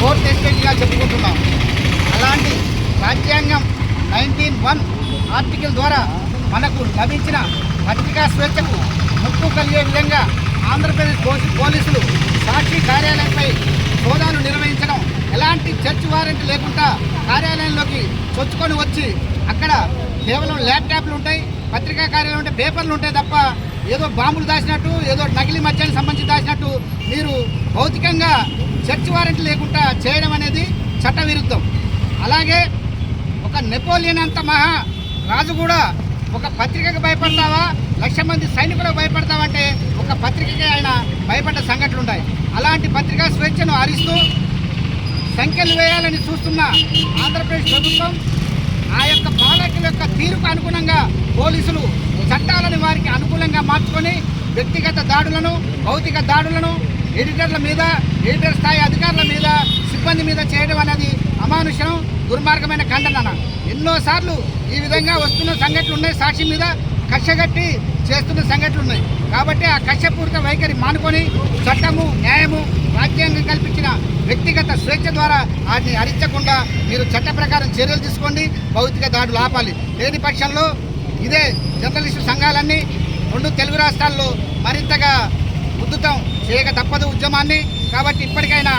Fourth ఎస్టేట్గా చెప్పుకుంటున్నాం. అలాంటి రాజ్యాంగం 19(1) ఆర్టికల్ ద్వారా మనకు లభించిన పత్రికా స్వేచ్ఛకు ముప్పు కలిగే విధంగా ఆంధ్రప్రదేశ్ పోలీసులు సాక్షి కార్యాలయంపై సోదాలు నిర్వహించడం, ఎలాంటి సెర్చ్ వారెంట్ లేకుండా కార్యాలయంలోకి చొచ్చుకొని వచ్చి అక్కడ కేవలం ల్యాప్టాప్లు ఉంటాయి, పత్రికా కార్యాలయం ఉంటే పేపర్లు ఉంటాయి తప్ప ఏదో బాంబులు దాచినట్టు, ఏదో నకిలీ మద్యానికి సంబంధించి దాచినట్టు మీరు భౌతికంగా సెర్చ్ వారెంట్ లేకుండా చేయడం అనేది చట్టవిరుద్ధం. అలాగే ఒక నెపోలియన్ అంత మహా రాజు కూడా ఒక పత్రికకు భయపడతావా, 1,00,000 మంది సైనికులకు భయపడతావంటే ఒక పత్రికకే ఆయన భయపడ్డ సంఘటనలు ఉన్నాయి. అలాంటి పత్రికా స్వేచ్ఛను హరిస్తూ సంఖ్యలు వేయాలని చూస్తున్న ఆంధ్రప్రదేశ్ ప్రభుత్వం ఆ యొక్క పాలకుల యొక్క తీరుకు అనుగుణంగా పోలీసులు చట్టాలను వారికి అనుకూలంగా మార్చుకొని వ్యక్తిగత దాడులను, భౌతిక దాడులను ఎడిటర్ల మీద, ఎడిటర్ స్థాయి అధికారుల మీద, సిబ్బంది మీద చేయడం అనేది అమానుషం, దుర్మార్గమైన ఖండన. ఎన్నోసార్లు ఈ విధంగా వస్తున్న సంఘటనలు ఉన్నాయి. సాక్షి మీద కక్షగట్టి చేస్తున్న సంఘటనలు ఉన్నాయి. కాబట్టి ఆ కక్షపూరిత వైఖరి మానుకొని చట్టము, న్యాయము, రాజ్యాంగం కల్పించిన వ్యక్తిగత స్వేచ్ఛ ద్వారా వాటిని హరించకుండా మీరు చట్ట ప్రకారం చర్యలు తీసుకోండి. భౌతిక దాడులు ఆపాలి. లేని పక్షంలో ఇదే జర్నలిస్టు సంఘాలన్నీ 2 తెలుగు రాష్ట్రాల్లో మరింతగా ఉద్ధృతం చేయక తప్పదు ఉద్యమాన్ని. కాబట్టి ఇప్పటికైనా